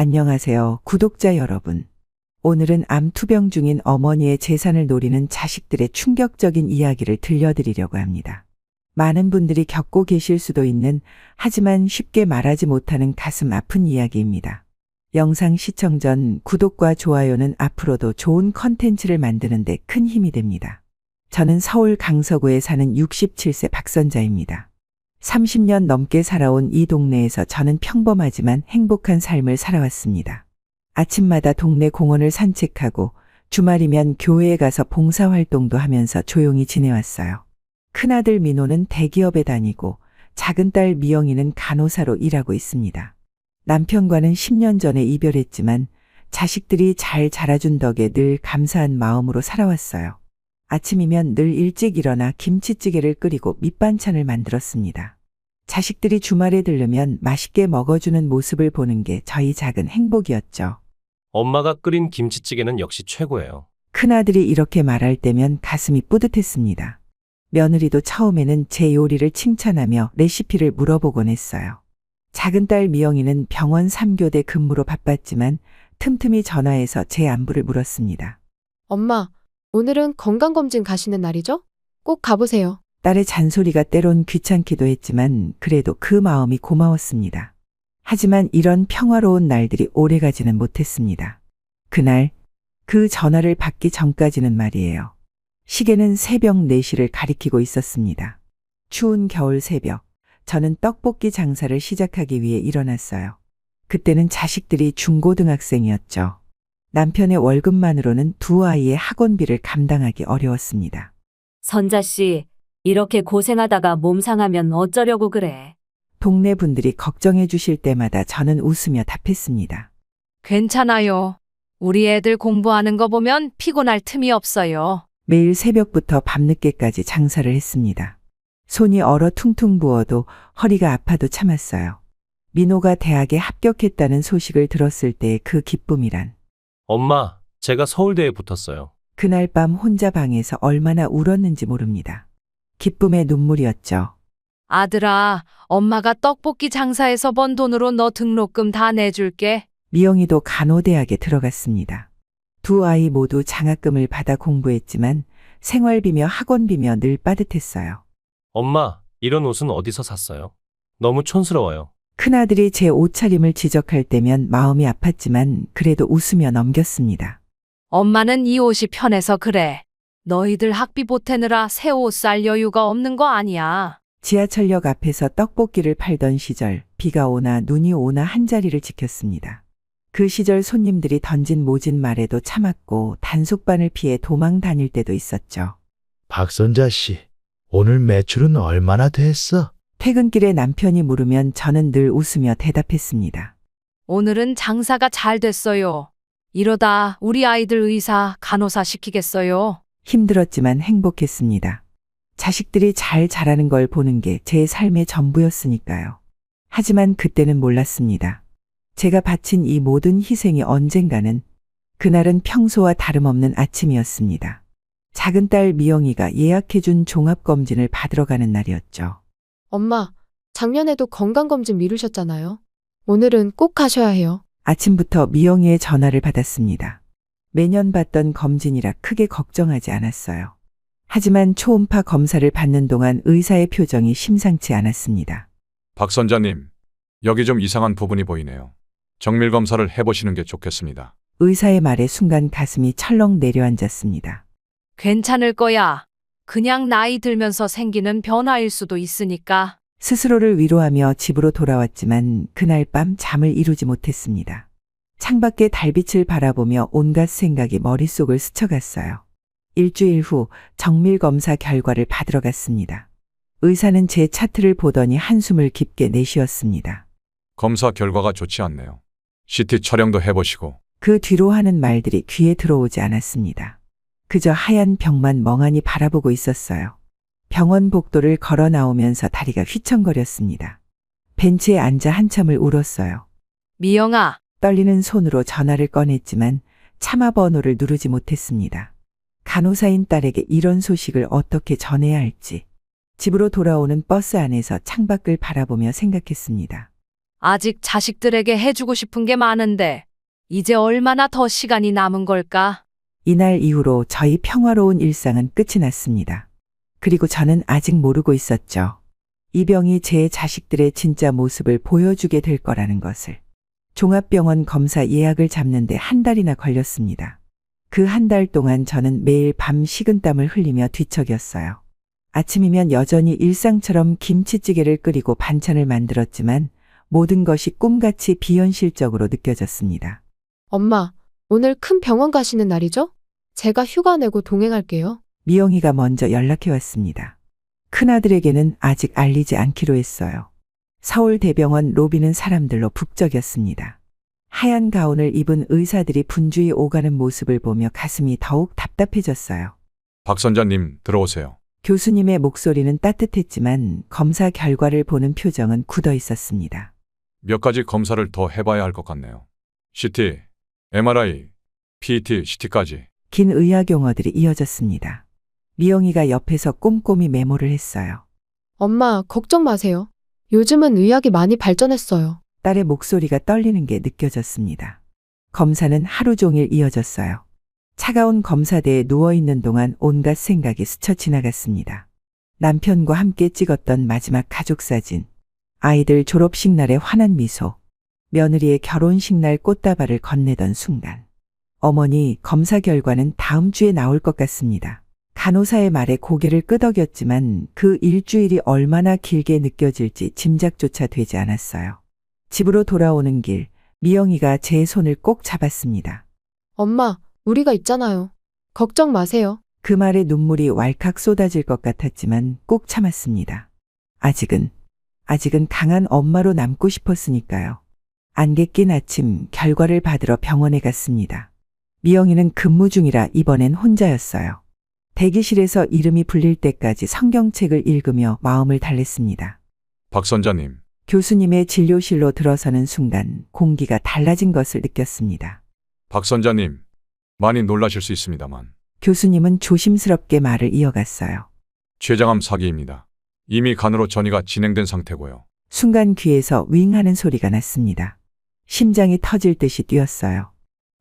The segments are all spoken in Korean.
안녕하세요, 구독자 여러분. 오늘은 암 투병 중인 어머니의 재산을 노리는 자식들의 충격적인 이야기를 들려드리려고 합니다. 많은 분들이 겪고 계실 수도 있는, 하지만 쉽게 말하지 못하는 가슴 아픈 이야기입니다. 영상 시청 전 구독과 좋아요는 앞으로도 좋은 컨텐츠를 만드는 데 큰 힘이 됩니다. 저는 서울 강서구에 사는 67세 박선자입니다. 30년 넘게 살아온 이 동네에서 저는 평범하지만 행복한 삶을 살아왔습니다. 아침마다 동네 공원을 산책하고 주말이면 교회에 가서 봉사활동도 하면서 조용히 지내왔어요. 큰아들 민호는 대기업에 다니고 작은 딸 미영이는 간호사로 일하고 있습니다. 남편과는 10년 전에 이별했지만 자식들이 잘 자라준 덕에 늘 감사한 마음으로 살아왔어요. 아침이면 늘 일찍 일어나 김치찌개를 끓이고 밑반찬을 만들었습니다. 자식들이 주말에 들르면 맛있게 먹어주는 모습을 보는 게 저희 작은 행복이었죠. 엄마가 끓인 김치찌개는 역시 최고예요. 큰아들이 이렇게 말할 때면 가슴이 뿌듯했습니다. 며느리도 처음에는 제 요리를 칭찬하며 레시피를 물어보곤 했어요. 작은 딸 미영이는 병원 3교대 근무로 바빴지만 틈틈이 전화해서 제 안부를 물었습니다. 엄마, 오늘은 건강검진 가시는 날이죠? 꼭 가보세요. 딸의 잔소리가 때론 귀찮기도 했지만 그래도 그 마음이 고마웠습니다. 하지만 이런 평화로운 날들이 오래가지는 못했습니다. 그날, 그 전화를 받기 전까지는 말이에요. 시계는 새벽 4시를 가리키고 있었습니다. 추운 겨울 새벽, 저는 떡볶이 장사를 시작하기 위해 일어났어요. 그때는 자식들이 중고등학생이었죠. 남편의 월급만으로는 두 아이의 학원비를 감당하기 어려웠습니다. 선자 씨, 이렇게 고생하다가 몸 상하면 어쩌려고 그래? 동네 분들이 걱정해 주실 때마다 저는 웃으며 답했습니다. 괜찮아요. 우리 애들 공부하는 거 보면 피곤할 틈이 없어요. 매일 새벽부터 밤늦게까지 장사를 했습니다. 손이 얼어 퉁퉁 부어도 허리가 아파도 참았어요. 민호가 대학에 합격했다는 소식을 들었을 때의 그 기쁨이란. 엄마, 제가 서울대에 붙었어요. 그날 밤 혼자 방에서 얼마나 울었는지 모릅니다. 기쁨의 눈물이었죠. 아들아, 엄마가 떡볶이 장사해서 번 돈으로 너 등록금 다 내줄게. 미영이도 간호대학에 들어갔습니다. 두 아이 모두 장학금을 받아 공부했지만 생활비며 학원비며 늘 빠듯했어요. 엄마, 이런 옷은 어디서 샀어요? 너무 촌스러워요. 큰아들이 제 옷차림을 지적할 때면 마음이 아팠지만 그래도 웃으며 넘겼습니다. 엄마는 이 옷이 편해서 그래. 너희들 학비 보태느라 새 옷 살 여유가 없는 거 아니야. 지하철역 앞에서 떡볶이를 팔던 시절, 비가 오나 눈이 오나 한자리를 지켰습니다. 그 시절 손님들이 던진 모진 말에도 참았고 단속반을 피해 도망 다닐 때도 있었죠. 박선자 씨, 오늘 매출은 얼마나 됐어? 퇴근길에 남편이 물으면 저는 늘 웃으며 대답했습니다. 오늘은 장사가 잘 됐어요. 이러다 우리 아이들 의사, 간호사 시키겠어요. 힘들었지만 행복했습니다. 자식들이 잘 자라는 걸 보는 게 제 삶의 전부였으니까요. 하지만 그때는 몰랐습니다. 제가 바친 이 모든 희생이 언젠가는, 그날은 평소와 다름없는 아침이었습니다. 작은 딸 미영이가 예약해준 종합검진을 받으러 가는 날이었죠. 엄마, 작년에도 건강검진 미루셨잖아요. 오늘은 꼭 가셔야 해요. 아침부터 미영이의 전화를 받았습니다. 매년 받던 검진이라 크게 걱정하지 않았어요. 하지만 초음파 검사를 받는 동안 의사의 표정이 심상치 않았습니다. 박 선자님, 여기 좀 이상한 부분이 보이네요. 정밀 검사를 해보시는 게 좋겠습니다. 의사의 말에 순간 가슴이 철렁 내려앉았습니다. 괜찮을 거야. 그냥 나이 들면서 생기는 변화일 수도 있으니까. 스스로를 위로하며 집으로 돌아왔지만 그날 밤 잠을 이루지 못했습니다. 창밖의 달빛을 바라보며 온갖 생각이 머릿속을 스쳐갔어요. 일주일 후 정밀 검사 결과를 받으러 갔습니다. 의사는 제 차트를 보더니 한숨을 깊게 내쉬었습니다. 검사 결과가 좋지 않네요. CT 촬영도 해보시고. 그 뒤로 하는 말들이 귀에 들어오지 않았습니다. 그저 하얀 벽만 멍하니 바라보고 있었어요. 병원 복도를 걸어 나오면서 다리가 휘청거렸습니다. 벤치에 앉아 한참을 울었어요. 미영아, 떨리는 손으로 전화를 꺼냈지만 차마 번호를 누르지 못했습니다. 간호사인 딸에게 이런 소식을 어떻게 전해야 할지. 집으로 돌아오는 버스 안에서 창밖을 바라보며 생각했습니다. 아직 자식들에게 해주고 싶은 게 많은데 이제 얼마나 더 시간이 남은 걸까? 이날 이후로 저희 평화로운 일상은 끝이 났습니다. 그리고 저는 아직 모르고 있었죠. 이 병이 제 자식들의 진짜 모습을 보여주게 될 거라는 것을. 종합병원 검사 예약을 잡는데 한 달이나 걸렸습니다. 그 한 달 동안 저는 매일 밤 식은땀을 흘리며 뒤척였어요. 아침이면 여전히 일상처럼 김치찌개를 끓이고 반찬을 만들었지만 모든 것이 꿈같이 비현실적으로 느껴졌습니다. 엄마, 오늘 큰 병원 가시는 날이죠? 제가 휴가 내고 동행할게요. 미영이가 먼저 연락해 왔습니다. 큰아들에게는 아직 알리지 않기로 했어요. 서울대병원 로비는 사람들로 북적였습니다. 하얀 가운을 입은 의사들이 분주히 오가는 모습을 보며 가슴이 더욱 답답해졌어요. 박 선자님, 들어오세요. 교수님의 목소리는 따뜻했지만 검사 결과를 보는 표정은 굳어 있었습니다. 몇 가지 검사를 더 해봐야 할 것 같네요. CT, MRI, PET, CT까지. 긴 의학 용어들이 이어졌습니다. 미영이가 옆에서 꼼꼼히 메모를 했어요. 엄마, 걱정 마세요. 요즘은 의학이 많이 발전했어요. 딸의 목소리가 떨리는 게 느껴졌습니다. 검사는 하루 종일 이어졌어요. 차가운 검사대에 누워있는 동안 온갖 생각이 스쳐 지나갔습니다. 남편과 함께 찍었던 마지막 가족사진, 아이들 졸업식 날의 환한 미소, 며느리의 결혼식 날 꽃다발을 건네던 순간. 어머니, 검사 결과는 다음 주에 나올 것 같습니다. 간호사의 말에 고개를 끄덕였지만 그 일주일이 얼마나 길게 느껴질지 짐작조차 되지 않았어요. 집으로 돌아오는 길, 미영이가 제 손을 꼭 잡았습니다. 엄마, 우리가 있잖아요. 걱정 마세요. 그 말에 눈물이 왈칵 쏟아질 것 같았지만 꼭 참았습니다. 아직은 강한 엄마로 남고 싶었으니까요. 안개 낀 아침 결과를 받으러 병원에 갔습니다. 미영이는 근무 중이라 이번엔 혼자였어요. 대기실에서 이름이 불릴 때까지 성경책을 읽으며 마음을 달랬습니다. 박 선자님, 교수님의 진료실로 들어서는 순간 공기가 달라진 것을 느꼈습니다. 박 선자님, 많이 놀라실 수 있습니다만 교수님은 조심스럽게 말을 이어갔어요. 췌장암 사기입니다. 이미 간으로 전이가 진행된 상태고요. 순간 귀에서 윙 하는 소리가 났습니다. 심장이 터질 듯이 뛰었어요.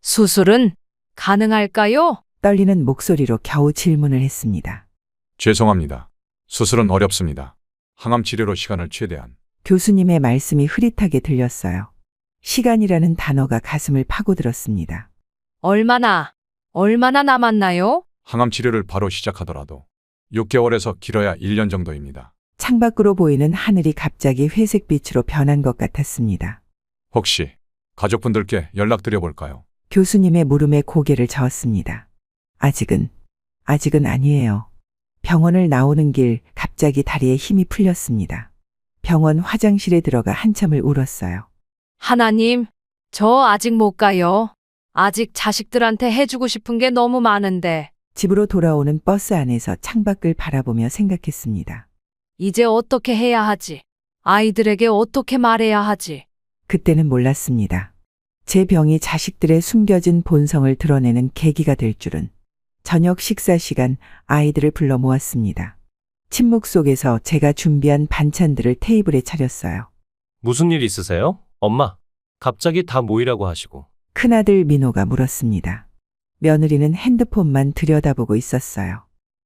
수술은 가능할까요? 떨리는 목소리로 겨우 질문을 했습니다. 죄송합니다. 수술은 어렵습니다. 항암 치료로 시간을 최대한. 교수님의 말씀이 흐릿하게 들렸어요. 시간이라는 단어가 가슴을 파고들었습니다. 얼마나 남았나요? 항암 치료를 바로 시작하더라도 6개월에서 길어야 1년 정도입니다. 창밖으로 보이는 하늘이 갑자기 회색빛으로 변한 것 같았습니다. 혹시 가족분들께 연락드려 볼까요? 교수님의 물음에 고개를 저었습니다. 아직은 아니에요. 병원을 나오는 길 갑자기 다리에 힘이 풀렸습니다. 병원 화장실에 들어가 한참을 울었어요. 하나님, 저 아직 못 가요. 아직 자식들한테 해주고 싶은 게 너무 많은데. 집으로 돌아오는 버스 안에서 창밖을 바라보며 생각했습니다. 이제 어떻게 해야 하지? 아이들에게 어떻게 말해야 하지? 그때는 몰랐습니다. 제 병이 자식들의 숨겨진 본성을 드러내는 계기가 될 줄은. 저녁 식사 시간 아이들을 불러 모았습니다. 침묵 속에서 제가 준비한 반찬들을 테이블에 차렸어요. 무슨 일 있으세요? 엄마, 갑자기 다 모이라고 하시고. 큰아들 민호가 물었습니다. 며느리는 핸드폰만 들여다보고 있었어요.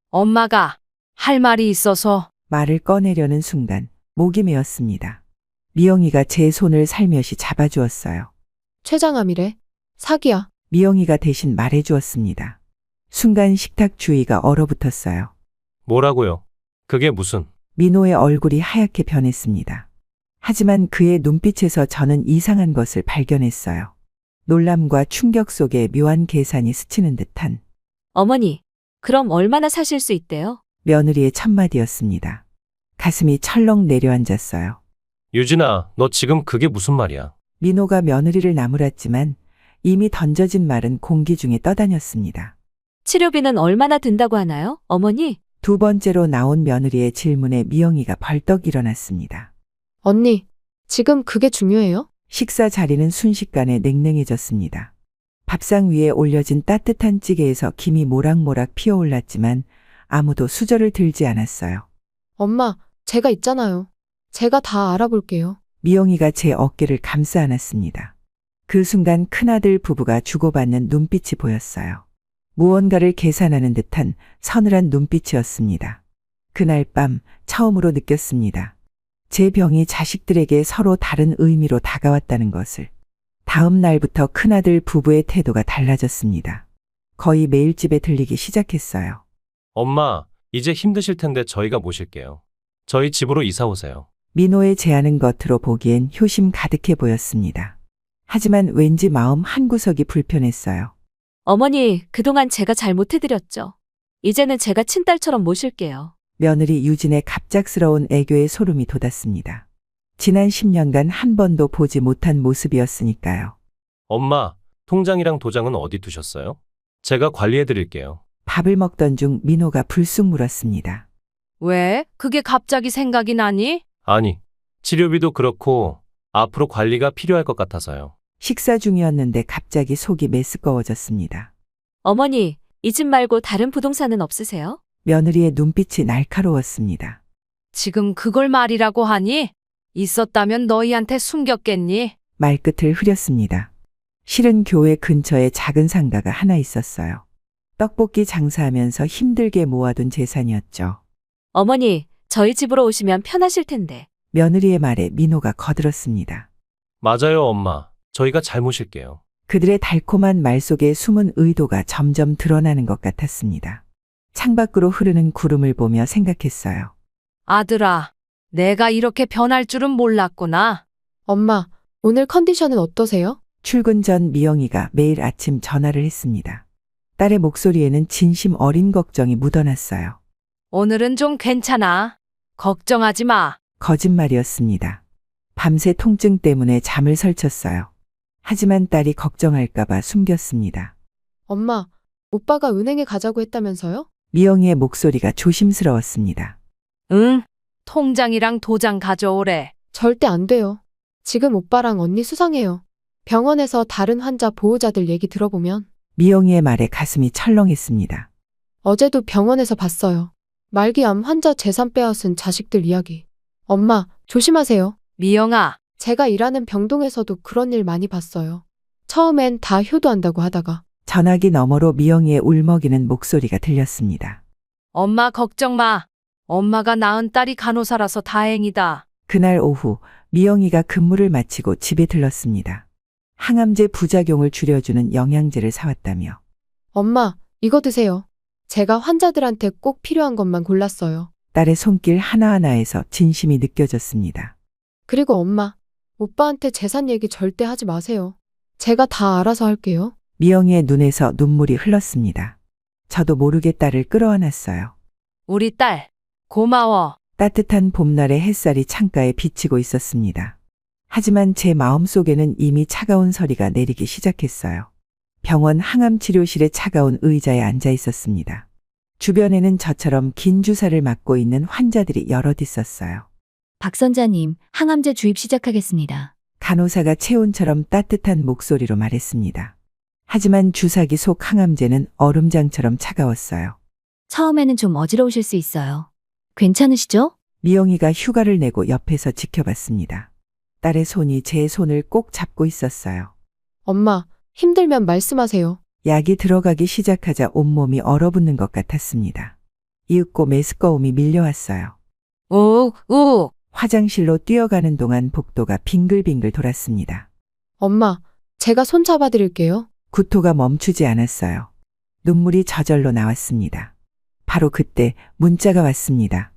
엄마가 할 말이 있어서. 말을 꺼내려는 순간 목이 메었습니다. 미영이가 제 손을 살며시 잡아주었어요. 췌장암이래. 사기야. 미영이가 대신 말해주었습니다. 순간 식탁 주위가 얼어붙었어요. 뭐라고요? 그게 무슨? 민호의 얼굴이 하얗게 변했습니다. 하지만 그의 눈빛에서 저는 이상한 것을 발견했어요. 놀람과 충격 속에 묘한 계산이 스치는 듯한 어머니, 그럼 얼마나 사실 수 있대요? 며느리의 첫마디였습니다. 가슴이 철렁 내려앉았어요. 유진아, 너 지금 그게 무슨 말이야? 민호가 며느리를 나무랐지만 이미 던져진 말은 공기 중에 떠다녔습니다. 치료비는 얼마나 든다고 하나요? 어머니? 두 번째로 나온 며느리의 질문에 미영이가 벌떡 일어났습니다. 언니, 지금 그게 중요해요? 식사 자리는 순식간에 냉랭해졌습니다. 밥상 위에 올려진 따뜻한 찌개에서 김이 모락모락 피어올랐지만 아무도 수저를 들지 않았어요. 엄마, 제가 있잖아요. 제가 다 알아볼게요. 미영이가 제 어깨를 감싸 안았습니다. 그 순간 큰아들 부부가 주고받는 눈빛이 보였어요. 무언가를 계산하는 듯한 서늘한 눈빛이었습니다. 그날 밤 처음으로 느꼈습니다. 제 병이 자식들에게 서로 다른 의미로 다가왔다는 것을. 다음 날부터 큰아들 부부의 태도가 달라졌습니다. 거의 매일 집에 들리기 시작했어요. 엄마, 이제 힘드실 텐데 저희가 모실게요. 저희 집으로 이사 오세요. 민호의 제안은 겉으로 보기엔 효심 가득해 보였습니다. 하지만 왠지 마음 한구석이 불편했어요. 어머니, 그동안 제가 잘못해드렸죠. 이제는 제가 친딸처럼 모실게요. 며느리 유진의 갑작스러운 애교에 소름이 돋았습니다. 지난 10년간 한 번도 보지 못한 모습이었으니까요. 엄마, 통장이랑 도장은 어디 두셨어요? 제가 관리해 드릴게요. 밥을 먹던 중 민호가 불쑥 물었습니다. 왜? 그게 갑자기 생각이 나니? 아니, 치료비도 그렇고 앞으로 관리가 필요할 것 같아서요. 식사 중이었는데 갑자기 속이 메스꺼워졌습니다. 어머니, 이 집 말고 다른 부동산은 없으세요? 며느리의 눈빛이 날카로웠습니다. 지금 그걸 말이라고 하니? 있었다면 너희한테 숨겼겠니? 말끝을 흐렸습니다. 실은 교회 근처에 작은 상가가 하나 있었어요. 떡볶이 장사하면서 힘들게 모아둔 재산이었죠. 어머니, 저희 집으로 오시면 편하실 텐데. 며느리의 말에 민호가 거들었습니다. 맞아요, 엄마. 저희가 잘 모실게요. 그들의 달콤한 말 속에 숨은 의도가 점점 드러나는 것 같았습니다. 창밖으로 흐르는 구름을 보며 생각했어요. 아들아, 내가 이렇게 변할 줄은 몰랐구나. 엄마, 오늘 컨디션은 어떠세요? 출근 전 미영이가 매일 아침 전화를 했습니다. 딸의 목소리에는 진심 어린 걱정이 묻어났어요. 오늘은 좀 괜찮아. 걱정하지 마. 거짓말이었습니다. 밤새 통증 때문에 잠을 설쳤어요. 하지만 딸이 걱정할까봐 숨겼습니다. 엄마, 오빠가 은행에 가자고 했다면서요? 미영이의 목소리가 조심스러웠습니다. 응, 통장이랑 도장 가져오래. 절대 안 돼요. 지금 오빠랑 언니 수상해요. 병원에서 다른 환자 보호자들 얘기 들어보면 미영이의 말에 가슴이 철렁했습니다. 어제도 병원에서 봤어요. 말기암 환자 재산 빼앗은 자식들 이야기. 엄마, 조심하세요. 미영아, 제가 일하는 병동에서도 그런 일 많이 봤어요. 처음엔 다 효도한다고 하다가 전화기 너머로 미영이의 울먹이는 목소리가 들렸습니다. 엄마 걱정 마. 엄마가 낳은 딸이 간호사라서 다행이다. 그날 오후 미영이가 근무를 마치고 집에 들렀습니다. 항암제 부작용을 줄여주는 영양제를 사왔다며. 엄마, 이거 드세요. 제가 환자들한테 꼭 필요한 것만 골랐어요. 딸의 손길 하나하나에서 진심이 느껴졌습니다. 그리고 엄마, 오빠한테 재산 얘기 절대 하지 마세요. 제가 다 알아서 할게요. 미영이의 눈에서 눈물이 흘렀습니다. 저도 모르게 딸을 끌어안았어요. 우리 딸, 고마워. 따뜻한 봄날의 햇살이 창가에 비치고 있었습니다. 하지만 제 마음속에는 이미 차가운 서리가 내리기 시작했어요. 병원 항암치료실의 차가운 의자에 앉아 있었습니다. 주변에는 저처럼 긴 주사를 맞고 있는 환자들이 여럿 있었어요. 박 선자님, 항암제 주입 시작하겠습니다. 간호사가 체온처럼 따뜻한 목소리로 말했습니다. 하지만 주사기 속 항암제는 얼음장처럼 차가웠어요. 처음에는 좀 어지러우실 수 있어요. 괜찮으시죠? 미영이가 휴가를 내고 옆에서 지켜봤습니다. 딸의 손이 제 손을 꼭 잡고 있었어요. 엄마, 힘들면 말씀하세요. 약이 들어가기 시작하자 온몸이 얼어붙는 것 같았습니다. 이윽고 메스꺼움이 밀려왔어요. 우. 화장실로 뛰어가는 동안 복도가 빙글빙글 돌았습니다. 엄마, 제가 손 잡아드릴게요. 구토가 멈추지 않았어요. 눈물이 저절로 나왔습니다. 바로 그때 문자가 왔습니다.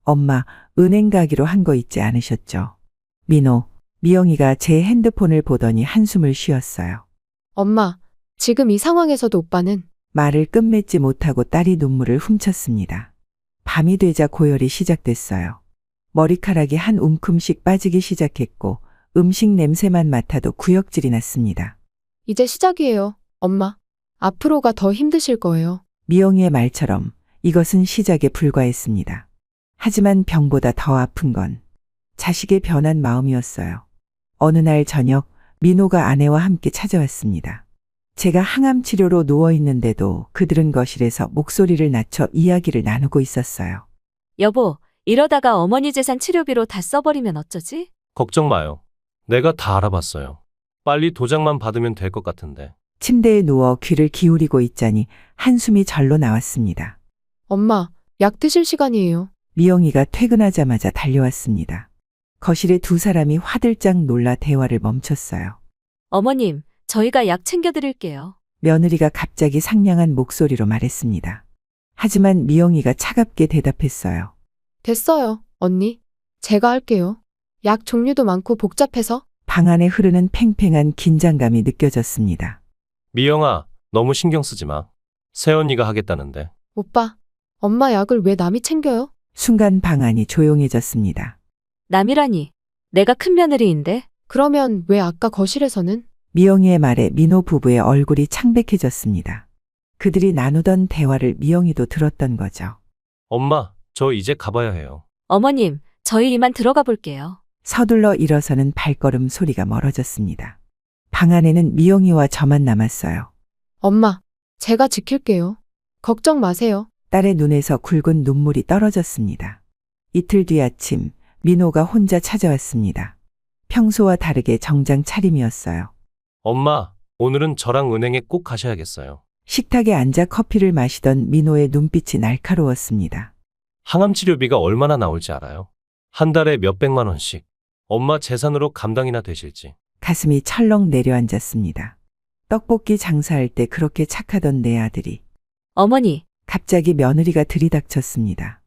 엄마, 은행 가기로 한 거 잊지 않으셨죠? 민호, 미영이가 제 핸드폰을 보더니 한숨을 쉬었어요. 엄마, 지금 이 상황에서도 오빠는 말을 끝맺지 못하고 딸이 눈물을 훔쳤습니다. 밤이 되자 고열이 시작됐어요. 머리카락이 한 움큼씩 빠지기 시작했고 음식 냄새만 맡아도 구역질이 났습니다. 이제 시작이에요. 엄마, 앞으로가 더 힘드실 거예요. 미영이의 말처럼 이것은 시작에 불과했습니다. 하지만 병보다 더 아픈 건 자식의 변한 마음이었어요. 어느 날 저녁 민호가 아내와 함께 찾아왔습니다. 제가 항암 치료로 누워 있는데도 그들은 거실에서 목소리를 낮춰 이야기를 나누고 있었어요. 여보, 이러다가 어머니 재산 치료비로 다 써버리면 어쩌지? 걱정 마요. 내가 다 알아봤어요. 빨리 도장만 받으면 될 것 같은데. 침대에 누워 귀를 기울이고 있자니 한숨이 절로 나왔습니다. 엄마, 약 드실 시간이에요. 미영이가 퇴근하자마자 달려왔습니다. 거실에 두 사람이 화들짝 놀라 대화를 멈췄어요. 어머님, 저희가 약 챙겨드릴게요. 며느리가 갑자기 상냥한 목소리로 말했습니다. 하지만 미영이가 차갑게 대답했어요. 됐어요, 언니. 제가 할게요. 약 종류도 많고 복잡해서. 방 안에 흐르는 팽팽한 긴장감이 느껴졌습니다. 미영아, 너무 신경 쓰지 마. 새언니가 하겠다는데. 오빠, 엄마 약을 왜 남이 챙겨요? 순간 방 안이 조용해졌습니다. 남이라니. 내가 큰 며느리인데. 그러면 왜 아까 거실에서는? 미영이의 말에 민호 부부의 얼굴이 창백해졌습니다. 그들이 나누던 대화를 미영이도 들었던 거죠. 엄마, 저 이제 가봐야 해요. 어머님, 저희 이만 들어가 볼게요. 서둘러 일어서는 발걸음 소리가 멀어졌습니다. 방 안에는 미영이와 저만 남았어요. 엄마, 제가 지킬게요. 걱정 마세요. 딸의 눈에서 굵은 눈물이 떨어졌습니다. 이틀 뒤 아침, 민호가 혼자 찾아왔습니다. 평소와 다르게 정장 차림이었어요. 엄마, 오늘은 저랑 은행에 꼭 가셔야겠어요. 식탁에 앉아 커피를 마시던 민호의 눈빛이 날카로웠습니다. 항암 치료비가 얼마나 나올지 알아요? 한 달에 몇백만 원씩. 엄마 재산으로 감당이나 되실지. 가슴이 철렁 내려앉았습니다. 떡볶이 장사할 때 그렇게 착하던 내 아들이 어머니, 갑자기 며느리가 들이닥쳤습니다.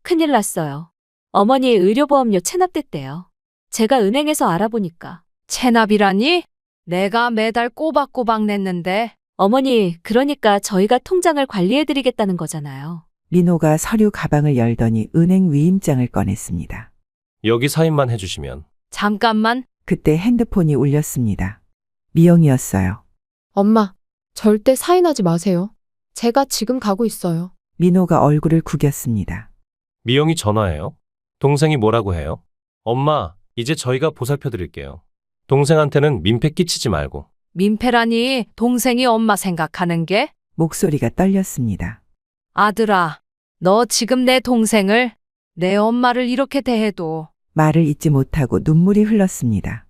큰일 났어요. 어머니 의료보험료 체납됐대요. 제가 은행에서 알아보니까. 체납이라니? 내가 매달 꼬박꼬박 냈는데. 어머니, 그러니까 저희가 통장을 관리해드리겠다는 거잖아요. 민호가 서류 가방을 열더니 은행 위임장을 꺼냈습니다. 여기 사인만 해주시면. 잠깐만. 그때 핸드폰이 울렸습니다. 미영이었어요. 엄마, 절대 사인하지 마세요. 제가 지금 가고 있어요. 민호가 얼굴을 구겼습니다. 미영이 전화해요? 동생이 뭐라고 해요? 엄마, 이제 저희가 보살펴 드릴게요. 동생한테는 민폐 끼치지 말고. 민폐라니 동생이 엄마 생각하는 게? 목소리가 떨렸습니다. 아들아, 너 지금 내 동생을, 내 엄마를 이렇게 대해도. 말을 잇지 못하고 눈물이 흘렀습니다.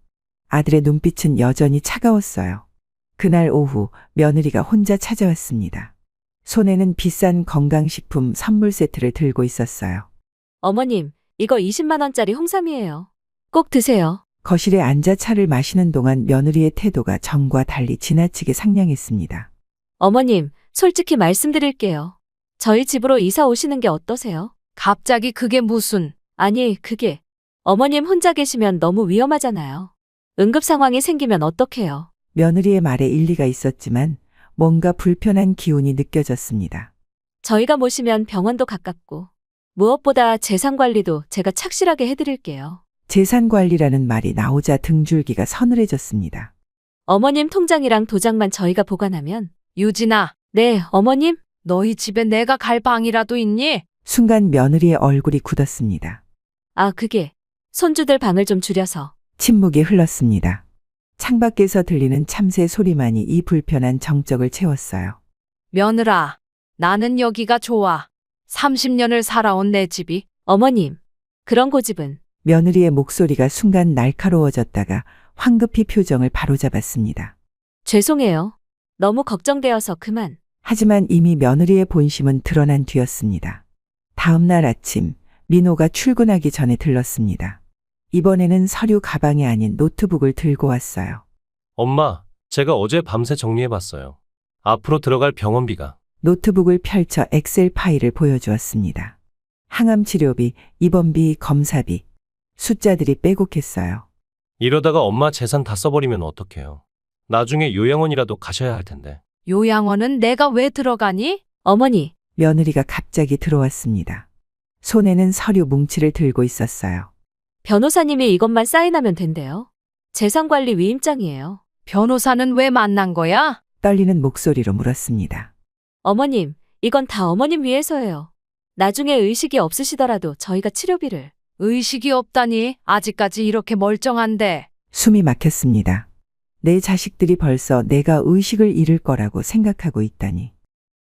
아들의 눈빛은 여전히 차가웠어요. 그날 오후 며느리가 혼자 찾아왔습니다. 손에는 비싼 건강식품 선물 세트를 들고 있었어요. 어머님, 이거 20만 원짜리 홍삼이에요. 꼭 드세요. 거실에 앉아 차를 마시는 동안 며느리의 태도가 전과 달리 지나치게 상냥했습니다. 어머님, 솔직히 말씀드릴게요. 저희 집으로 이사 오시는 게 어떠세요? 갑자기 그게 무슨. 아니, 그게 어머님 혼자 계시면 너무 위험하잖아요. 응급 상황이 생기면 어떡해요? 며느리의 말에 일리가 있었지만 뭔가 불편한 기운이 느껴졌습니다. 저희가 모시면 병원도 가깝고 무엇보다 재산 관리도 제가 착실하게 해드릴게요. 재산 관리라는 말이 나오자 등줄기가 서늘해졌습니다. 어머님 통장이랑 도장만 저희가 보관하면. 유진아, 네, 어머님. 너희 집에 내가 갈 방이라도 있니? 순간 며느리의 얼굴이 굳었습니다. 아, 그게 손주들 방을 좀 줄여서. 침묵이 흘렀습니다. 창밖에서 들리는 참새 소리만이 이 불편한 정적을 채웠어요. 며느라, 나는 여기가 좋아. 30년을 살아온 내 집이. 어머님, 그런 고집은. 며느리의 목소리가 순간 날카로워졌다가 황급히 표정을 바로잡았습니다. 죄송해요. 너무 걱정되어서 그만. 하지만 이미 며느리의 본심은 드러난 뒤였습니다. 다음 날 아침 민호가 출근하기 전에 들렀습니다. 이번에는 서류 가방이 아닌 노트북을 들고 왔어요. 엄마, 제가 어제 밤새 정리해봤어요. 앞으로 들어갈 병원비가. 노트북을 펼쳐 엑셀 파일을 보여주었습니다. 항암 치료비, 입원비, 검사비. 숫자들이 빼곡했어요. 이러다가 엄마 재산 다 써버리면 어떡해요. 나중에 요양원이라도 가셔야 할 텐데. 요양원은 내가 왜 들어가니? 어머니, 며느리가 갑자기 들어왔습니다. 손에는 서류 뭉치를 들고 있었어요. 변호사님이 이것만 사인하면 된대요. 재산관리 위임장이에요. 변호사는 왜 만난 거야? 떨리는 목소리로 물었습니다. 어머님, 이건 다 어머님 위해서예요. 나중에 의식이 없으시더라도 저희가 치료비를. 의식이 없다니 아직까지 이렇게 멀쩡한데. 숨이 막혔습니다. 내 자식들이 벌써 내가 의식을 잃을 거라고 생각하고 있다니.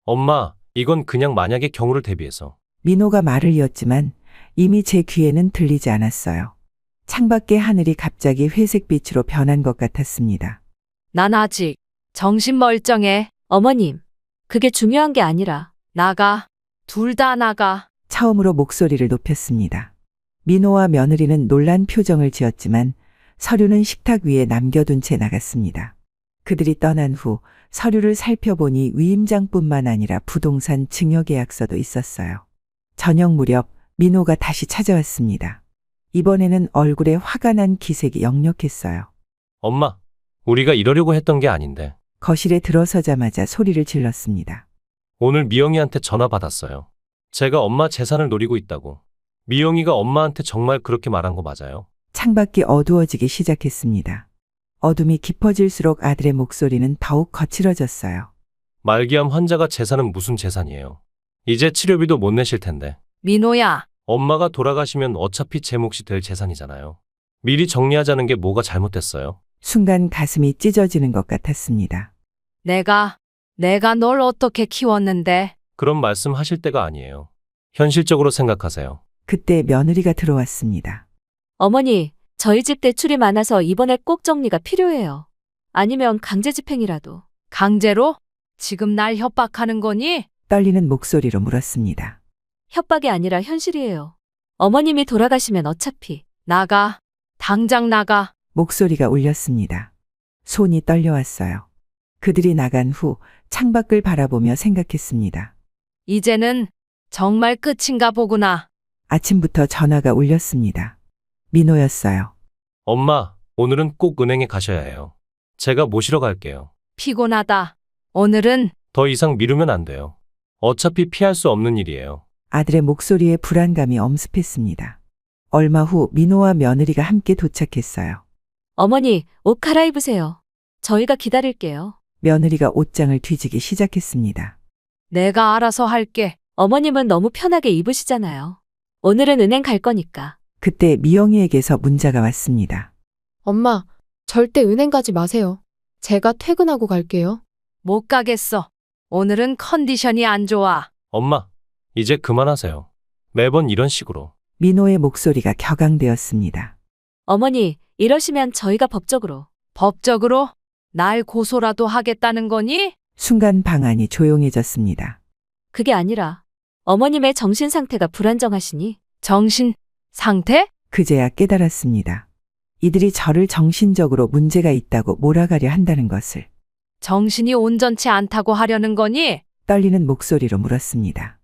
엄마, 이건 그냥 만약의 경우를 대비해서. 민호가 말을 이었지만 이미 제 귀에는 들리지 않았어요. 창밖의 하늘이 갑자기 회색빛으로 변한 것 같았습니다. 난 아직 정신 멀쩡해. 어머님, 그게 중요한 게 아니라 나가. 둘 다 나가. 처음으로 목소리를 높였습니다. 민호와 며느리는 놀란 표정을 지었지만 서류는 식탁 위에 남겨둔 채 나갔습니다. 그들이 떠난 후 서류를 살펴보니 위임장뿐만 아니라 부동산 증여계약서도 있었어요. 저녁 무렵 민호가 다시 찾아왔습니다. 이번에는 얼굴에 화가 난 기색이 역력했어요. 엄마, 우리가 이러려고 했던 게 아닌데. 거실에 들어서자마자 소리를 질렀습니다. 오늘 미영이한테 전화 받았어요. 제가 엄마 재산을 노리고 있다고. 미영이가 엄마한테 정말 그렇게 말한 거 맞아요? 창밖이 어두워지기 시작했습니다. 어둠이 깊어질수록 아들의 목소리는 더욱 거칠어졌어요. 말기암 환자가 재산은 무슨 재산이에요? 이제 치료비도 못 내실 텐데. 민호야, 엄마가 돌아가시면 어차피 제 몫이 될 재산이잖아요. 미리 정리하자는 게 뭐가 잘못됐어요? 순간 가슴이 찢어지는 것 같았습니다. 내가 널 어떻게 키웠는데? 그런 말씀 하실 때가 아니에요. 현실적으로 생각하세요. 그때 며느리가 들어왔습니다. 어머니, 저희 집 대출이 많아서 이번에 꼭 정리가 필요해요. 아니면 강제 집행이라도. 강제로? 지금 날 협박하는 거니? 떨리는 목소리로 물었습니다. 협박이 아니라 현실이에요. 어머님이 돌아가시면 어차피. 나가. 당장 나가. 목소리가 울렸습니다. 손이 떨려왔어요. 그들이 나간 후 창밖을 바라보며 생각했습니다. 이제는 정말 끝인가 보구나. 아침부터 전화가 울렸습니다. 민호였어요. 엄마, 오늘은 꼭 은행에 가셔야 해요. 제가 모시러 갈게요. 피곤하다. 오늘은 더 이상 미루면 안 돼요. 어차피 피할 수 없는 일이에요. 아들의 목소리에 불안감이 엄습했습니다. 얼마 후 민호와 며느리가 함께 도착했어요. 어머니, 옷 갈아입으세요. 저희가 기다릴게요. 며느리가 옷장을 뒤지기 시작했습니다. 내가 알아서 할게. 어머님은 너무 편하게 입으시잖아요. 오늘은 은행 갈 거니까. 그때 미영이에게서 문자가 왔습니다. 엄마, 절대 은행 가지 마세요. 제가 퇴근하고 갈게요. 못 가겠어. 오늘은 컨디션이 안 좋아. 엄마, 이제 그만하세요. 매번 이런 식으로. 민호의 목소리가 격앙되었습니다. 어머니, 이러시면 저희가 법적으로. 법적으로? 날 고소라도 하겠다는 거니? 순간 방안이 조용해졌습니다. 그게 아니라 어머님의 정신 상태가 불안정하시니 정신 상태? 그제야 깨달았습니다. 이들이 저를 정신적으로 문제가 있다고 몰아가려 한다는 것을. 정신이 온전치 않다고 하려는 거니? 떨리는 목소리로 물었습니다.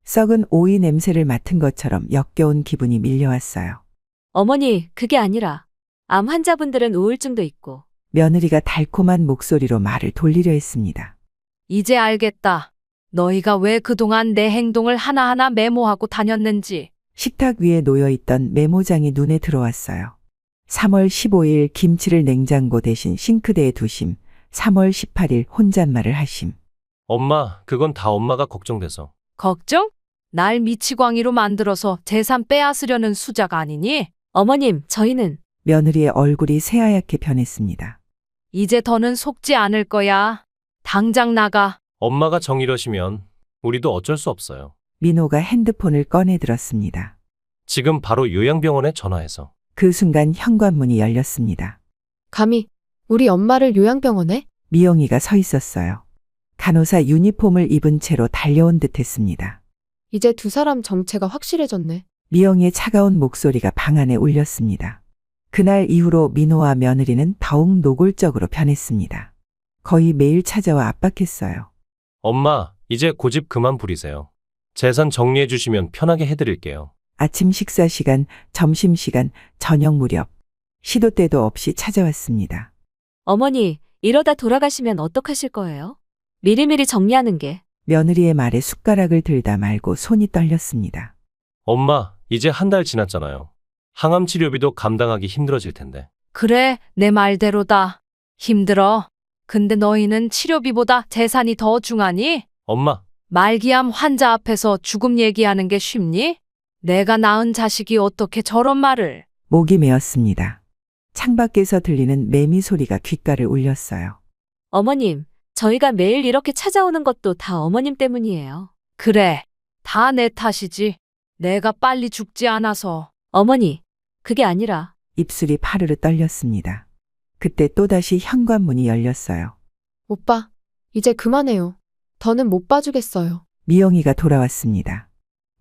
썩은 오이 냄새를 맡은 것처럼 역겨운 기분이 밀려왔어요. 어머니, 그게 아니라 암 환자분들은 우울증도 있고. 며느리가 달콤한 목소리로 말을 돌리려 했습니다. 이제 알겠다. 너희가 왜 그동안 내 행동을 하나하나 메모하고 다녔는지. 식탁 위에 놓여있던 메모장이 눈에 들어왔어요. 3월 15일 김치를 냉장고 대신 싱크대에 두심. 3월 18일 혼잣말을 하심. 엄마, 그건 다 엄마가 걱정돼서. 걱정? 날 미치광이로 만들어서 재산 빼앗으려는 수작 아니니? 어머님, 저희는 며느리의 얼굴이 새하얗게 변했습니다. 이제 더는 속지 않을 거야. 당장 나가. 엄마가 정이러시면 우리도 어쩔 수 없어요. 민호가 핸드폰을 꺼내 들었습니다. 지금 바로 요양병원에 전화해서. 그 순간 현관문이 열렸습니다. 감히 우리 엄마를 요양병원에? 미영이가 서 있었어요. 간호사 유니폼을 입은 채로 달려온 듯 했습니다. 이제 두 사람 정체가 확실해졌네. 미영이의 차가운 목소리가 방 안에 울렸습니다. 그날 이후로 민호와 며느리는 더욱 노골적으로 변했습니다. 거의 매일 찾아와 압박했어요. 엄마, 이제 고집 그만 부리세요. 재산 정리해 주시면 편하게 해드릴게요. 아침 식사 시간, 점심 시간, 저녁 무렵. 시도 때도 없이 찾아왔습니다. 어머니, 이러다 돌아가시면 어떡하실 거예요? 미리미리 정리하는 게. 며느리의 말에 숟가락을 들다 말고 손이 떨렸습니다. 엄마, 이제 한 달 지났잖아요. 항암 치료비도 감당하기 힘들어질 텐데. 그래, 내 말대로다. 힘들어. 근데 너희는 치료비보다 재산이 더 중하니? 엄마, 말기암 환자 앞에서 죽음 얘기하는 게 쉽니? 내가 낳은 자식이 어떻게 저런 말을. 목이 메었습니다. 창밖에서 들리는 매미 소리가 귓가를 울렸어요. 어머님, 저희가 매일 이렇게 찾아오는 것도 다 어머님 때문이에요. 그래, 다 내 탓이지. 내가 빨리 죽지 않아서. 어머니, 그게 아니라 입술이 파르르 떨렸습니다. 그때 또다시 현관문이 열렸어요. 오빠, 이제 그만해요. 더는 못 봐주겠어요. 미영이가 돌아왔습니다.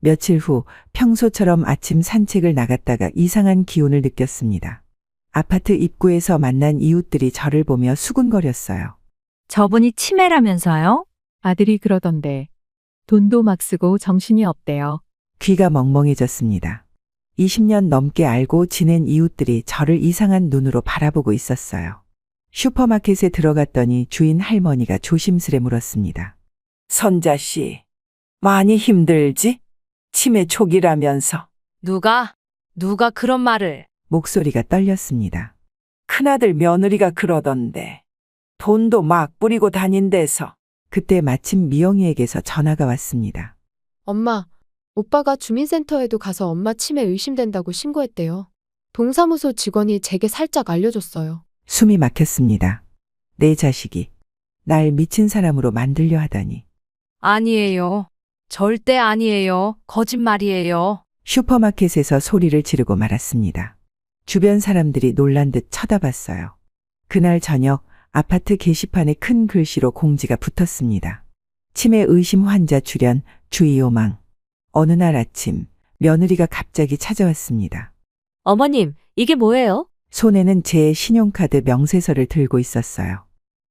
며칠 후 평소처럼 아침 산책을 나갔다가 이상한 기운을 느꼈습니다. 아파트 입구에서 만난 이웃들이 저를 보며 수군거렸어요. 저분이 치매라면서요? 아들이 그러던데. 돈도 막 쓰고 정신이 없대요. 귀가 멍멍해졌습니다. 20년 넘게 알고 지낸 이웃들이 저를 이상한 눈으로 바라보고 있었어요. 슈퍼마켓에 들어갔더니 주인 할머니가 조심스레 물었습니다. 선자씨, 많이 힘들지? 치매 초기라면서. 누가 그런 말을. 목소리가 떨렸습니다. 큰아들 며느리가 그러던데. 돈도 막 뿌리고 다닌대서. 그때 마침 미영이에게서 전화가 왔습니다. 엄마, 오빠가 주민센터에도 가서 엄마 치매 의심된다고 신고했대요. 동사무소 직원이 제게 살짝 알려줬어요. 숨이 막혔습니다. 내 자식이 날 미친 사람으로 만들려 하다니. 아니에요. 절대 아니에요. 거짓말이에요. 슈퍼마켓에서 소리를 지르고 말았습니다. 주변 사람들이 놀란 듯 쳐다봤어요. 그날 저녁 아파트 게시판에 큰 글씨로 공지가 붙었습니다. 치매 의심 환자 출연, 주의 요망. 어느 날 아침 며느리가 갑자기 찾아왔습니다. 어머님, 이게 뭐예요? 손에는 제 신용카드 명세서를 들고 있었어요.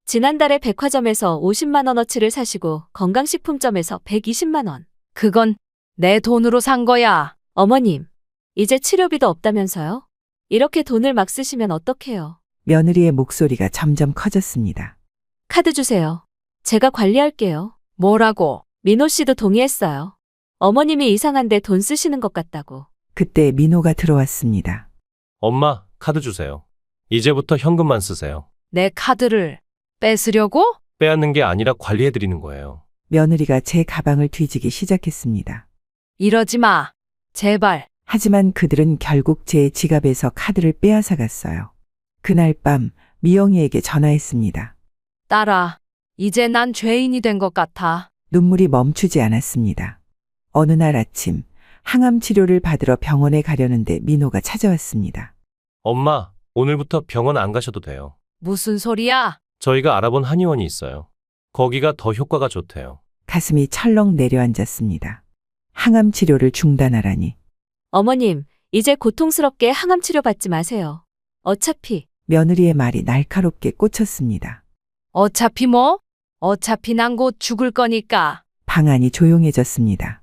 지난달에 백화점에서 50만 원어치를 사시고 건강식품점에서 120만 원. 그건 내 돈으로 산 거야. 어머님, 이제 치료비도 없다면서요? 이렇게 돈을 막 쓰시면 어떡해요? 며느리의 목소리가 점점 커졌습니다. 카드 주세요. 제가 관리할게요. 뭐라고? 민호 씨도 동의했어요. 어머님이 이상한데 돈 쓰시는 것 같다고. 그때 민호가 들어왔습니다. 엄마, 카드 주세요. 이제부터 현금만 쓰세요. 내 카드를 뺏으려고? 빼앗는 게 아니라 관리해드리는 거예요. 며느리가 제 가방을 뒤지기 시작했습니다. 이러지 마. 제발. 하지만 그들은 결국 제 지갑에서 카드를 빼앗아 갔어요. 그날 밤 미영이에게 전화했습니다. 딸아, 이제 난 죄인이 된 것 같아. 눈물이 멈추지 않았습니다. 어느 날 아침 항암 치료를 받으러 병원에 가려는데 민호가 찾아왔습니다. 엄마, 오늘부터 병원 안 가셔도 돼요. 무슨 소리야? 저희가 알아본 한의원이 있어요. 거기가 더 효과가 좋대요. 가슴이 철렁 내려앉았습니다. 항암 치료를 중단하라니. 어머님, 이제 고통스럽게 항암 치료 받지 마세요. 어차피 며느리의 말이 날카롭게 꽂혔습니다. 어차피 뭐? 어차피 난 곧 죽을 거니까. 방 안이 조용해졌습니다.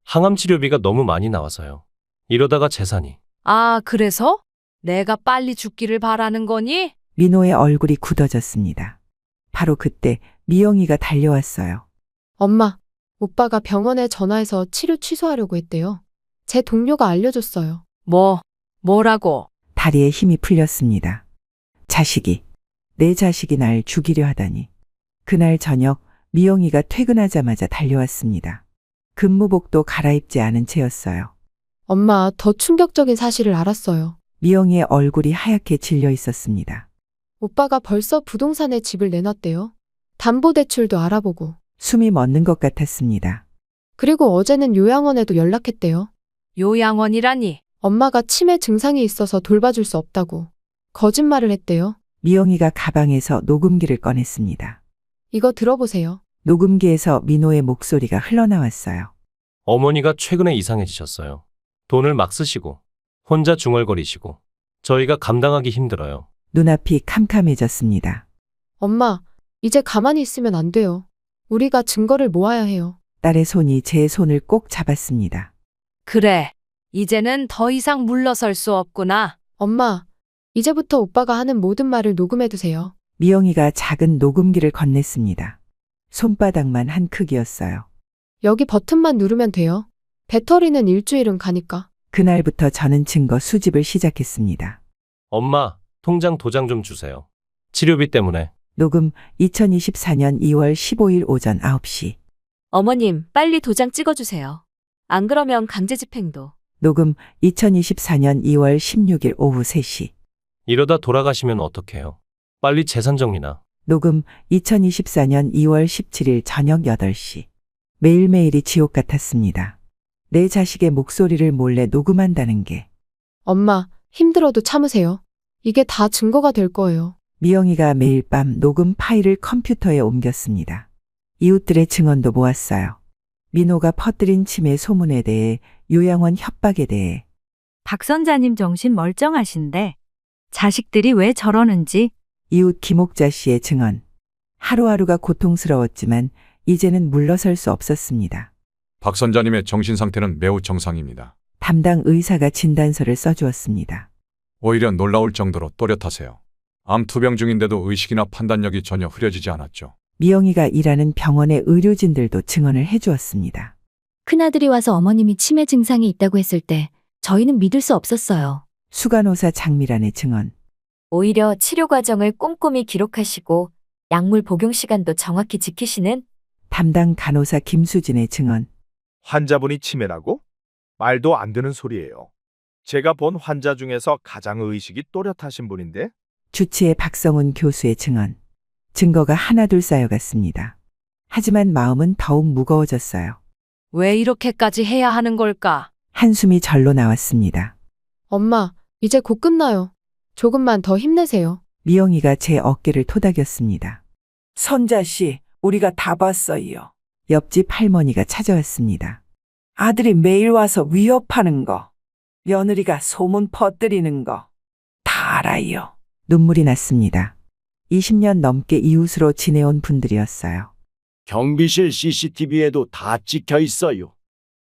항암 치료비가 너무 많이 나와서요. 이러다가 재산이. 아, 그래서? 내가 빨리 죽기를 바라는 거니? 민호의 얼굴이 굳어졌습니다. 바로 그때 미영이가 달려왔어요. 엄마, 오빠가 병원에 전화해서 치료 취소하려고 했대요. 제 동료가 알려줬어요. 뭐라고? 다리에 힘이 풀렸습니다. 내 자식이 날 죽이려 하다니. 그날 저녁 미영이가 퇴근하자마자 달려왔습니다. 근무복도 갈아입지 않은 채였어요. 엄마, 더 충격적인 사실을 알았어요. 미영이의 얼굴이 하얗게 질려 있었습니다. 오빠가 벌써 부동산에 집을 내놨대요. 담보대출도 알아보고. 숨이 멎는 것 같았습니다. 그리고 어제는 요양원에도 연락했대요. 요양원이라니. 엄마가 치매 증상이 있어서 돌봐줄 수 없다고. 거짓말을 했대요. 미영이가 가방에서 녹음기를 꺼냈습니다. 이거 들어보세요. 녹음기에서 민호의 목소리가 흘러나왔어요. 어머니가 최근에 이상해지셨어요. 돈을 막 쓰시고 혼자 중얼거리시고 저희가 감당하기 힘들어요. 눈앞이 캄캄해졌습니다. 엄마, 이제 가만히 있으면 안 돼요. 우리가 증거를 모아야 해요. 딸의 손이 제 손을 꼭 잡았습니다. 그래. 이제는 더 이상 물러설 수 없구나. 엄마, 이제부터 오빠가 하는 모든 말을 녹음해두세요. 미영이가 작은 녹음기를 건넸습니다. 손바닥만 한 크기였어요. 여기 버튼만 누르면 돼요. 배터리는 일주일은 가니까. 그날부터 저는 증거 수집을 시작했습니다. 엄마, 통장 도장 좀 주세요. 치료비 때문에. 녹음 2024년 2월 15일 오전 9시. 어머님, 빨리 도장 찍어주세요. 안 그러면 강제 집행도. 녹음 2024년 2월 16일 오후 3시. 이러다 돌아가시면 어떡해요? 빨리 재산 정리나. 녹음 2024년 2월 17일 저녁 8시. 매일매일이 지옥 같았습니다. 내 자식의 목소리를 몰래 녹음한다는 게. 엄마, 힘들어도 참으세요. 이게 다 증거가 될 거예요. 미영이가 매일 밤 녹음 파일을 컴퓨터에 옮겼습니다. 이웃들의 증언도 모았어요. 민호가 퍼뜨린 치매 소문에 대해, 요양원 협박에 대해. 박 선자님 정신 멀쩡하신데 자식들이 왜 저러는지. 이웃 김옥자 씨의 증언. 하루하루가 고통스러웠지만 이제는 물러설 수 없었습니다. 박 선자님의 정신 상태는 매우 정상입니다. 담당 의사가 진단서를 써주었습니다. 오히려 놀라울 정도로 또렷하세요. 암 투병 중인데도 의식이나 판단력이 전혀 흐려지지 않았죠. 미영이가 일하는 병원의 의료진들도 증언을 해주었습니다. 큰아들이 와서 어머님이 치매 증상이 있다고 했을 때 저희는 믿을 수 없었어요. 수간호사 장미란의 증언. 오히려 치료 과정을 꼼꼼히 기록하시고 약물 복용 시간도 정확히 지키시는 담당 간호사 김수진의 증언. 환자분이 치매라고? 말도 안 되는 소리예요. 제가 본 환자 중에서 가장 의식이 또렷하신 분인데? 주치의 박성훈 교수의 증언. 증거가 하나둘 쌓여갔습니다. 하지만 마음은 더욱 무거워졌어요. 왜 이렇게까지 해야 하는 걸까? 한숨이 절로 나왔습니다. 엄마, 이제 곧 끝나요. 조금만 더 힘내세요. 미영이가 제 어깨를 토닥였습니다. 선자 씨, 우리가 다 봤어요. 옆집 할머니가 찾아왔습니다. 아들이 매일 와서 위협하는 거, 며느리가 소문 퍼뜨리는 거 다 알아요. 눈물이 났습니다. 20년 넘게 이웃으로 지내온 분들이었어요. 경비실 CCTV에도 다 찍혀 있어요.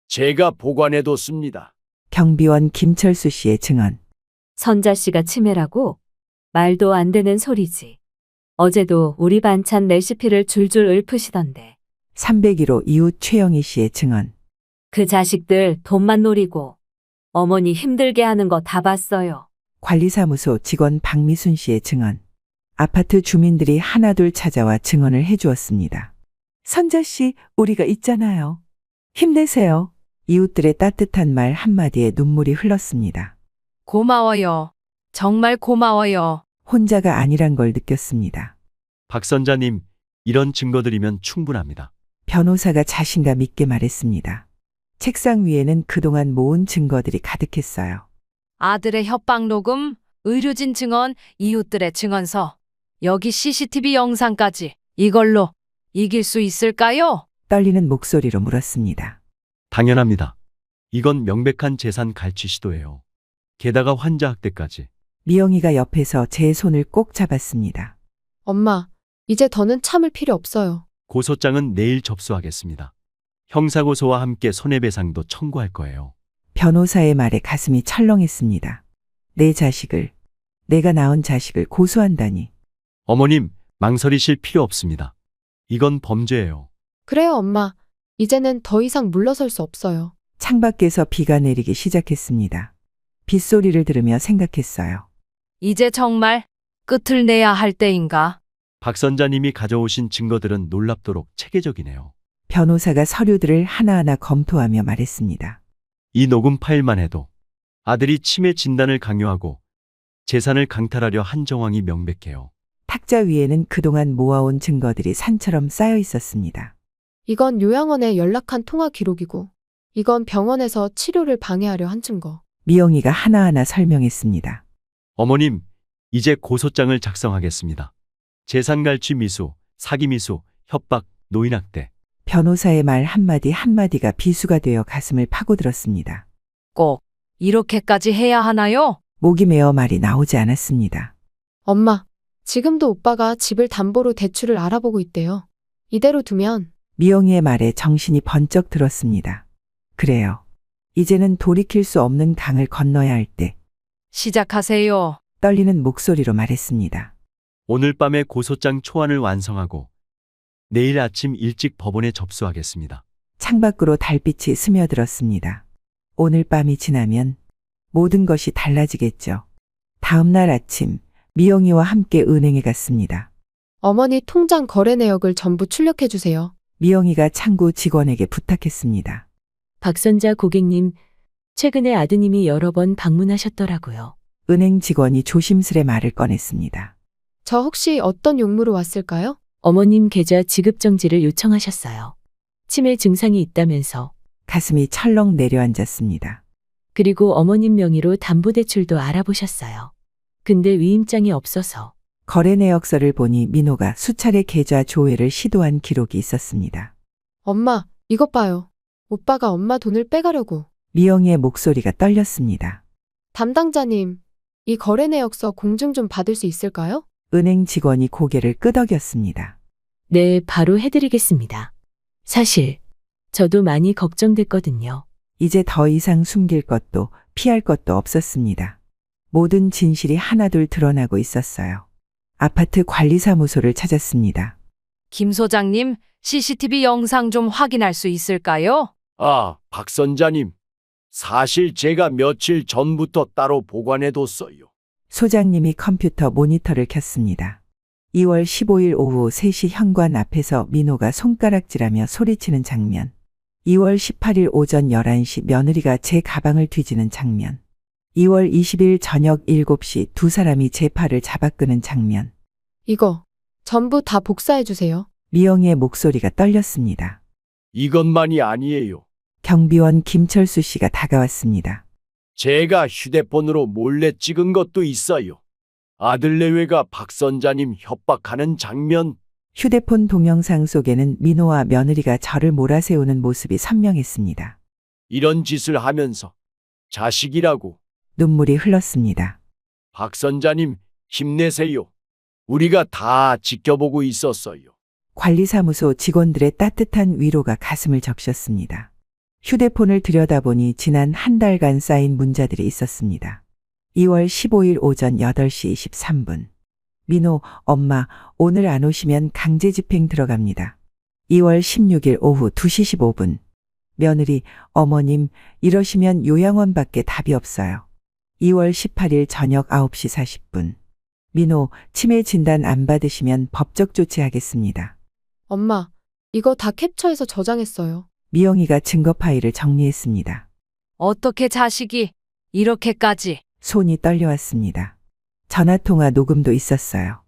제가 보관해뒀습니다. 경비원 김철수 씨의 증언. 선자 씨가 치매라고? 말도 안 되는 소리지. 어제도 우리 반찬 레시피를 줄줄 읊으시던데. 301호 이웃 최영희 씨의 증언. 그 자식들 돈만 노리고 어머니 힘들게 하는 거 다 봤어요. 관리사무소 직원 박미순 씨의 증언. 아파트 주민들이 하나둘 찾아와 증언을 해주었습니다. 선자 씨, 우리가 있잖아요. 힘내세요. 이웃들의 따뜻한 말 한마디에 눈물이 흘렀습니다. 고마워요. 정말 고마워요. 혼자가 아니란 걸 느꼈습니다. 박 선자님, 이런 증거들이면 충분합니다. 변호사가 자신감 있게 말했습니다. 책상 위에는 그동안 모은 증거들이 가득했어요. 아들의 협박 녹음, 의료진 증언, 이웃들의 증언서, 여기 CCTV 영상까지. 이걸로 이길 수 있을까요? 떨리는 목소리로 물었습니다. 당연합니다. 이건 명백한 재산 갈취 시도예요. 게다가 환자 학대까지. 미영이가 옆에서 제 손을 꼭 잡았습니다. 엄마, 이제 더는 참을 필요 없어요. 고소장은 내일 접수하겠습니다. 형사고소와 함께 손해배상도 청구할 거예요. 변호사의 말에 가슴이 철렁했습니다. 내 자식을, 내가 낳은 자식을 고소한다니. 어머님, 망설이실 필요 없습니다. 이건 범죄예요. 그래요, 엄마. 이제는 더 이상 물러설 수 없어요. 창밖에서 비가 내리기 시작했습니다. 빗소리를 들으며 생각했어요. 이제 정말 끝을 내야 할 때인가? 박 선자님이 가져오신 증거들은 놀랍도록 체계적이네요. 변호사가 서류들을 하나하나 검토하며 말했습니다. 이 녹음 파일만 해도 아들이 치매 진단을 강요하고 재산을 강탈하려 한 정황이 명백해요. 탁자 위에는 그동안 모아온 증거들이 산처럼 쌓여 있었습니다. 이건 요양원에 연락한 통화 기록이고, 이건 병원에서 치료를 방해하려 한 증거. 미영이가 하나하나 설명했습니다. 어머님, 이제 고소장을 작성하겠습니다. 재산갈취 미수, 사기 미수, 협박, 노인학대. 변호사의 말 한마디 한마디가 비수가 되어 가슴을 파고들었습니다. 꼭 이렇게까지 해야 하나요? 목이 메어 말이 나오지 않았습니다. 엄마, 지금도 오빠가 집을 담보로 대출을 알아보고 있대요. 이대로 두면. 미영이의 말에 정신이 번쩍 들었습니다. 그래요. 이제는 돌이킬 수 없는 강을 건너야 할 때. 시작하세요. 떨리는 목소리로 말했습니다. 오늘 밤에 고소장 초안을 완성하고 내일 아침 일찍 법원에 접수하겠습니다. 창밖으로 달빛이 스며들었습니다. 오늘 밤이 지나면 모든 것이 달라지겠죠. 다음 날 아침 미영이와 함께 은행에 갔습니다. 어머니 통장 거래 내역을 전부 출력해 주세요. 미영이가 창구 직원에게 부탁했습니다. 박선자 고객님, 최근에 아드님이 여러 번 방문하셨더라고요. 은행 직원이 조심스레 말을 꺼냈습니다. 저 혹시 어떤 용무로 왔을까요? 어머님 계좌 지급 정지를 요청하셨어요. 치매 증상이 있다면서. 가슴이 철렁 내려앉았습니다. 그리고 어머님 명의로 담보대출도 알아보셨어요. 근데 위임장이 없어서. 거래 내역서를 보니 민호가 수차례 계좌 조회를 시도한 기록이 있었습니다. 엄마, 이것 봐요. 오빠가 엄마 돈을 빼가려고. 미영이의 목소리가 떨렸습니다. 담당자님, 이 거래 내역서 공증 좀 받을 수 있을까요? 은행 직원이 고개를 끄덕였습니다. 네, 바로 해드리겠습니다. 사실 저도 많이 걱정됐거든요. 이제 더 이상 숨길 것도 피할 것도 없었습니다. 모든 진실이 하나둘 드러나고 있었어요. 아파트 관리사무소를 찾았습니다. 김 소장님, CCTV 영상 좀 확인할 수 있을까요? 아, 박 선자님. 사실 제가 며칠 전부터 따로 보관해뒀어요. 소장님이 컴퓨터 모니터를 켰습니다. 2월 15일 오후 3시 현관 앞에서 민호가 손가락질하며 소리치는 장면. 2월 18일 오전 11시 며느리가 제 가방을 뒤지는 장면. 2월 20일 저녁 7시 두 사람이 제 팔을 잡아 끄는 장면. 이거 전부 다 복사해 주세요. 미영이의 목소리가 떨렸습니다. 이것만이 아니에요. 경비원 김철수 씨가 다가왔습니다. 제가 휴대폰으로 몰래 찍은 것도 있어요. 아들 내외가 박 선자님 협박하는 장면. 휴대폰 동영상 속에는 민호와 며느리가 저를 몰아세우는 모습이 선명했습니다. 이런 짓을 하면서 자식이라고. 눈물이 흘렀습니다. 박 선자님 힘내세요. 우리가 다 지켜보고 있었어요. 관리사무소 직원들의 따뜻한 위로가 가슴을 적셨습니다. 휴대폰을 들여다보니 지난 한 달간 쌓인 문자들이 있었습니다. 2월 15일 오전 8시 23분. 민호, 엄마, 오늘 안 오시면 강제집행 들어갑니다. 2월 16일 오후 2시 15분. 며느리, 어머님, 이러시면 요양원밖에 답이 없어요. 2월 18일 저녁 9시 40분. 민호, 치매 진단 안 받으시면 법적 조치하겠습니다. 엄마, 이거 다 캡처해서 저장했어요. 미영이가 증거 파일을 정리했습니다. 어떻게 자식이 이렇게까지? 손이 떨려왔습니다. 전화통화 녹음도 있었어요.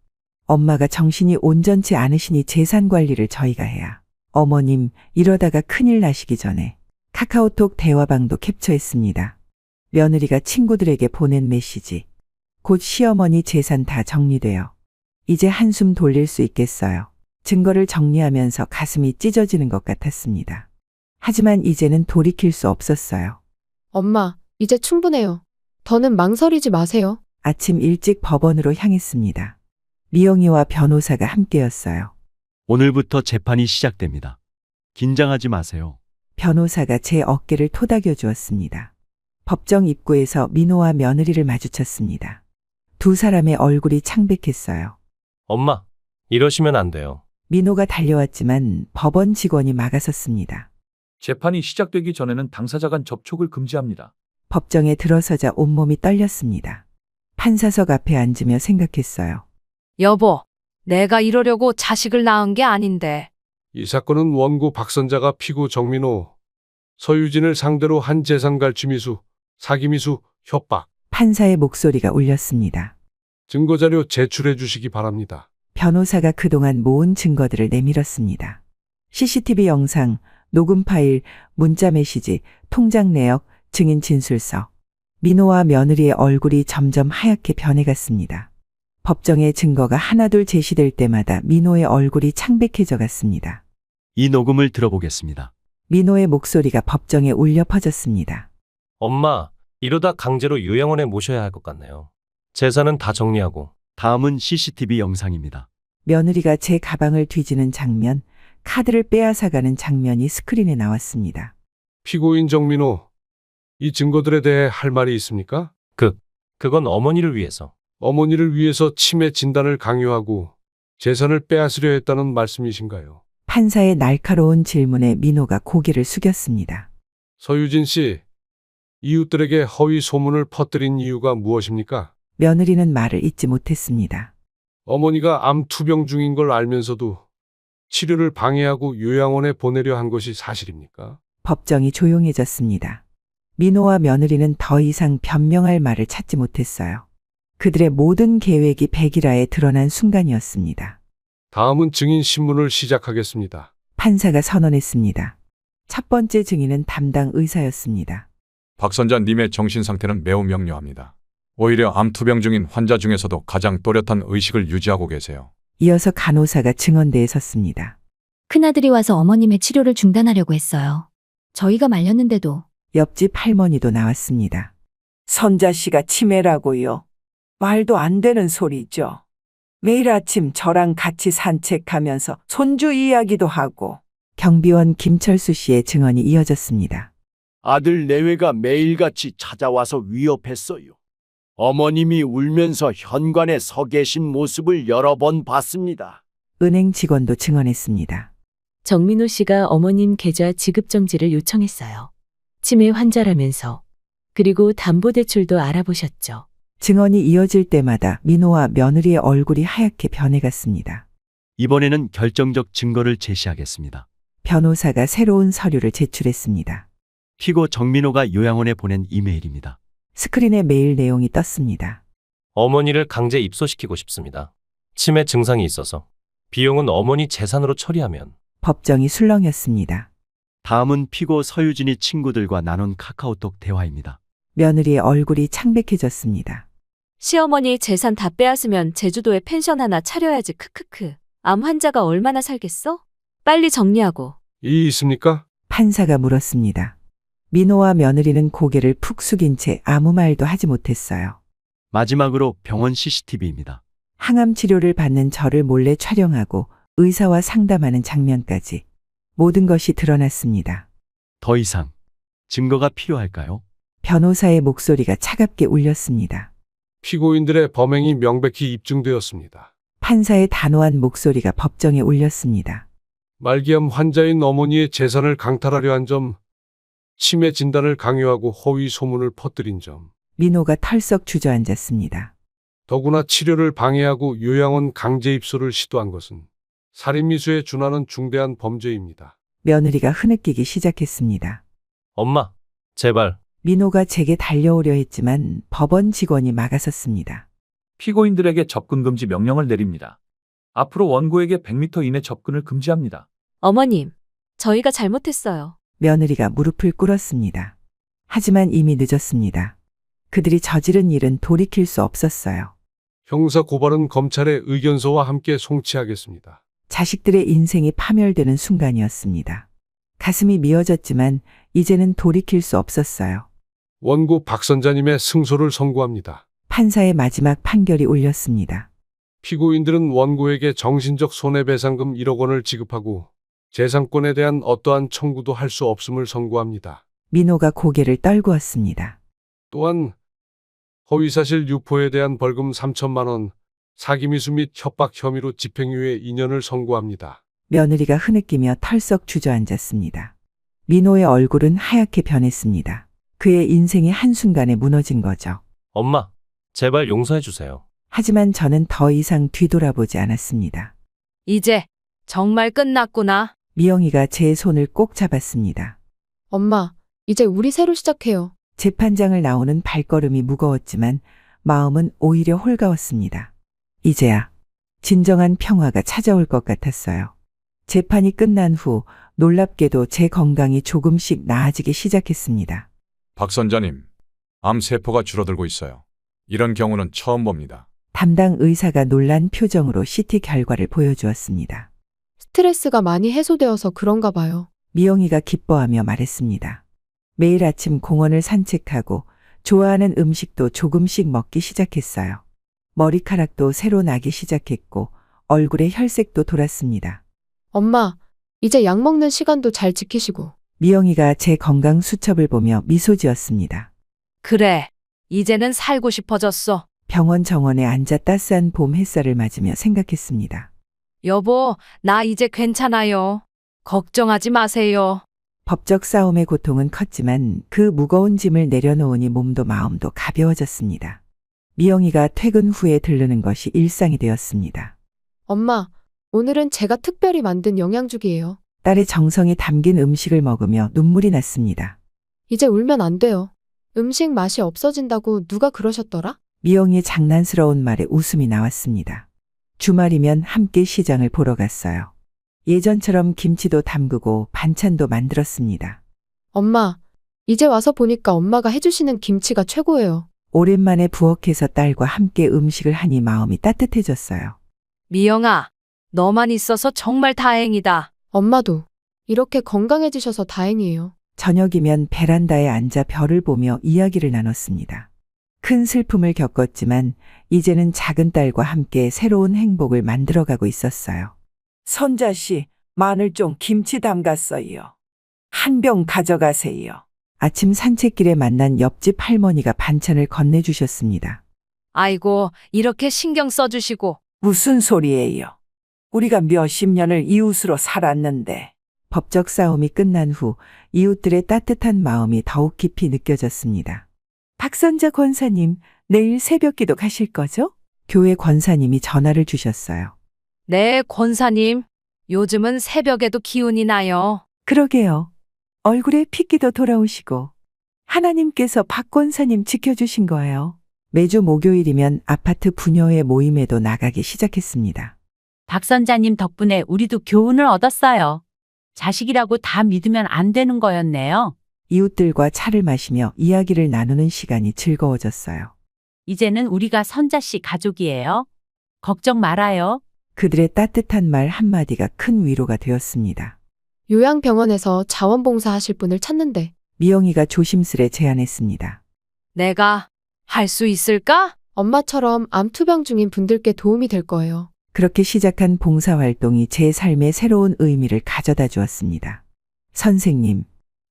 엄마가 정신이 온전치 않으시니 재산 관리를 저희가 해야. 어머님, 이러다가 큰일 나시기 전에. 카카오톡 대화방도 캡처했습니다. 며느리가 친구들에게 보낸 메시지. 곧 시어머니 재산 다 정리돼요. 이제 한숨 돌릴 수 있겠어요. 증거를 정리하면서 가슴이 찢어지는 것 같았습니다. 하지만 이제는 돌이킬 수 없었어요. 엄마, 이제 충분해요. 더는 망설이지 마세요. 아침 일찍 법원으로 향했습니다. 미영이와 변호사가 함께였어요. 오늘부터 재판이 시작됩니다. 긴장하지 마세요. 변호사가 제 어깨를 토닥여 주었습니다. 법정 입구에서 민호와 며느리를 마주쳤습니다. 두 사람의 얼굴이 창백했어요. 엄마, 이러시면 안 돼요. 민호가 달려왔지만 법원 직원이 막아섰습니다. 재판이 시작되기 전에는 당사자 간 접촉을 금지합니다. 법정에 들어서자 온몸이 떨렸습니다. 판사석 앞에 앉으며 생각했어요. 여보, 내가 이러려고 자식을 낳은 게 아닌데. 이 사건은 원고 박선자가 피고 정민호, 서유진을 상대로 한 재산 갈취미수, 사기미수, 협박. 판사의 목소리가 울렸습니다. 증거자료 제출해 주시기 바랍니다. 변호사가 그동안 모은 증거들을 내밀었습니다. CCTV 영상, 녹음 파일, 문자 메시지, 통장 내역, 증인 진술서. 민호와 며느리의 얼굴이 점점 하얗게 변해갔습니다. 법정의 증거가 하나둘 제시될 때마다 민호의 얼굴이 창백해져 갔습니다. 이 녹음을 들어보겠습니다. 민호의 목소리가 법정에 울려 퍼졌습니다. 엄마, 이러다 강제로 요양원에 모셔야 할 것 같네요. 재산은 다 정리하고. 다음은 CCTV 영상입니다. 며느리가 제 가방을 뒤지는 장면, 카드를 빼앗아가는 장면이 스크린에 나왔습니다. 피고인 정민호, 이 증거들에 대해 할 말이 있습니까? 그건 어머니를 위해서. 어머니를 위해서 치매 진단을 강요하고 재산을 빼앗으려 했다는 말씀이신가요? 판사의 날카로운 질문에 민호가 고개를 숙였습니다. 서유진 씨, 이웃들에게 허위 소문을 퍼뜨린 이유가 무엇입니까? 며느리는 말을 잇지 못했습니다. 어머니가 암 투병 중인 걸 알면서도 치료를 방해하고 요양원에 보내려 한 것이 사실입니까? 법정이 조용해졌습니다. 민호와 며느리는 더 이상 변명할 말을 찾지 못했어요. 그들의 모든 계획이 백일화에 드러난 순간이었습니다. 다음은 증인 신문을 시작하겠습니다. 판사가 선언했습니다. 첫 번째 증인은 담당 의사였습니다. 박선자님의 정신 상태는 매우 명료합니다. 오히려 암투병 중인 환자 중에서도 가장 또렷한 의식을 유지하고 계세요. 이어서 간호사가 증언대에 섰습니다. 큰아들이 와서 어머님의 치료를 중단하려고 했어요. 저희가 말렸는데도 옆집 할머니도 나왔습니다. 선자 씨가 치매라고요. 말도 안 되는 소리죠. 매일 아침 저랑 같이 산책하면서 손주 이야기도 하고. 경비원 김철수 씨의 증언이 이어졌습니다. 아들 내외가 매일같이 찾아와서 위협했어요. 어머님이 울면서 현관에 서 계신 모습을 여러 번 봤습니다. 은행 직원도 증언했습니다. 정민호 씨가 어머님 계좌 지급 정지를 요청했어요. 치매 환자라면서. 그리고 담보대출도 알아보셨죠. 증언이 이어질 때마다 민호와 며느리의 얼굴이 하얗게 변해갔습니다. 이번에는 결정적 증거를 제시하겠습니다. 변호사가 새로운 서류를 제출했습니다. 피고 정민호가 요양원에 보낸 이메일입니다. 스크린에 메일 내용이 떴습니다. 어머니를 강제 입소시키고 싶습니다. 치매 증상이 있어서 비용은 어머니 재산으로 처리하면. 법정이 술렁였습니다. 다음은 피고 서유진이 친구들과 나눈 카카오톡 대화입니다. 며느리의 얼굴이 창백해졌습니다. 시어머니 재산 다 빼앗으면 제주도에 펜션 하나 차려야지 크크크. 암 환자가 얼마나 살겠어? 빨리 정리하고. 이 있습니까? 판사가 물었습니다. 민호와 며느리는 고개를 푹 숙인 채 아무 말도 하지 못했어요. 마지막으로 병원 CCTV입니다. 항암 치료를 받는 저를 몰래 촬영하고 의사와 상담하는 장면까지 모든 것이 드러났습니다. 더 이상 증거가 필요할까요? 변호사의 목소리가 차갑게 울렸습니다. 피고인들의 범행이 명백히 입증되었습니다. 판사의 단호한 목소리가 법정에 울렸습니다. 말기암 환자인 어머니의 재산을 강탈하려 한 점, 치매 진단을 강요하고 허위 소문을 퍼뜨린 점, 민호가 털썩 주저앉았습니다. 더구나 치료를 방해하고 요양원 강제 입소를 시도한 것은 살인미수에 준하는 중대한 범죄입니다. 며느리가 흐느끼기 시작했습니다. 엄마, 제발. 민호가 제게 달려오려 했지만 법원 직원이 막아섰습니다. 피고인들에게 접근 금지 명령을 내립니다. 앞으로 원고에게 100m 이내 접근을 금지합니다. 어머님, 저희가 잘못했어요. 며느리가 무릎을 꿇었습니다. 하지만 이미 늦었습니다. 그들이 저지른 일은 돌이킬 수 없었어요. 형사 고발은 검찰의 의견서와 함께 송치하겠습니다. 자식들의 인생이 파멸되는 순간이었습니다. 가슴이 미어졌지만 이제는 돌이킬 수 없었어요. 원고 박선자님의 승소를 선고합니다. 판사의 마지막 판결이 울렸습니다. 피고인들은 원고에게 정신적 손해배상금 1억 원을 지급하고 재산권에 대한 어떠한 청구도 할 수 없음을 선고합니다. 민호가 고개를 떨구었습니다. 또한 허위사실 유포에 대한 벌금 3천만 원, 사기미수 및 협박 혐의로 집행유예 2년을 선고합니다. 며느리가 흐느끼며 털썩 주저앉았습니다. 민호의 얼굴은 하얗게 변했습니다. 그의 인생이 한순간에 무너진 거죠. 엄마, 제발 용서해 주세요. 하지만 저는 더 이상 뒤돌아보지 않았습니다. 이제 정말 끝났구나. 미영이가 제 손을 꼭 잡았습니다. 엄마, 이제 우리 새로 시작해요. 재판장을 나오는 발걸음이 무거웠지만 마음은 오히려 홀가웠습니다. 이제야 진정한 평화가 찾아올 것 같았어요. 재판이 끝난 후 놀랍게도 제 건강이 조금씩 나아지기 시작했습니다. 박선자님, 암세포가 줄어들고 있어요. 이런 경우는 처음 봅니다. 담당 의사가 놀란 표정으로 CT 결과를 보여주었습니다. 스트레스가 많이 해소되어서 그런가 봐요. 미영이가 기뻐하며 말했습니다. 매일 아침 공원을 산책하고 좋아하는 음식도 조금씩 먹기 시작했어요. 머리카락도 새로 나기 시작했고 얼굴에 혈색도 돌았습니다. 엄마, 이제 약 먹는 시간도 잘 지키시고. 미영이가 제 건강 수첩을 보며 미소 지었습니다. 그래, 이제는 살고 싶어졌어. 병원 정원에 앉아 따스한 봄 햇살을 맞으며 생각했습니다. 여보, 나 이제 괜찮아요. 걱정하지 마세요. 법적 싸움의 고통은 컸지만 그 무거운 짐을 내려놓으니 몸도 마음도 가벼워졌습니다. 미영이가 퇴근 후에 들르는 것이 일상이 되었습니다. 엄마, 오늘은 제가 특별히 만든 영양죽이에요. 딸의 정성이 담긴 음식을 먹으며 눈물이 났습니다. 이제 울면 안 돼요. 음식 맛이 없어진다고 누가 그러셨더라? 미영이의 장난스러운 말에 웃음이 나왔습니다. 주말이면 함께 시장을 보러 갔어요. 예전처럼 김치도 담그고 반찬도 만들었습니다. 엄마, 이제 와서 보니까 엄마가 해주시는 김치가 최고예요. 오랜만에 부엌에서 딸과 함께 음식을 하니 마음이 따뜻해졌어요. 미영아, 너만 있어서 정말 다행이다. 엄마도 이렇게 건강해지셔서 다행이에요. 저녁이면 베란다에 앉아 별을 보며 이야기를 나눴습니다. 큰 슬픔을 겪었지만 이제는 작은 딸과 함께 새로운 행복을 만들어가고 있었어요. 손자씨, 마늘종 김치 담갔어요. 한 병 가져가세요. 아침 산책길에 만난 옆집 할머니가 반찬을 건네주셨습니다. 아이고, 이렇게 신경 써주시고. 무슨 소리예요? 우리가 몇십 년을 이웃으로 살았는데. 법적 싸움이 끝난 후 이웃들의 따뜻한 마음이 더욱 깊이 느껴졌습니다. 박선자 권사님, 내일 새벽기도 가실 거죠? 교회 권사님이 전화를 주셨어요. 네, 권사님. 요즘은 새벽에도 기운이 나요. 그러게요. 얼굴에 핏기도 돌아오시고 하나님께서 박 권사님 지켜주신 거예요. 매주 목요일이면 아파트 부녀회 모임에도 나가기 시작했습니다. 박 선자님 덕분에 우리도 교훈을 얻었어요. 자식이라고 다 믿으면 안 되는 거였네요. 이웃들과 차를 마시며 이야기를 나누는 시간이 즐거워졌어요. 이제는 우리가 선자씨 가족이에요. 걱정 말아요. 그들의 따뜻한 말 한마디가 큰 위로가 되었습니다. 요양병원에서 자원봉사 하실 분을 찾는데 미영이가 조심스레 제안했습니다. 내가 할 수 있을까? 엄마처럼 암 투병 중인 분들께 도움이 될 거예요. 그렇게 시작한 봉사활동이 제 삶에 새로운 의미를 가져다 주었습니다. 선생님,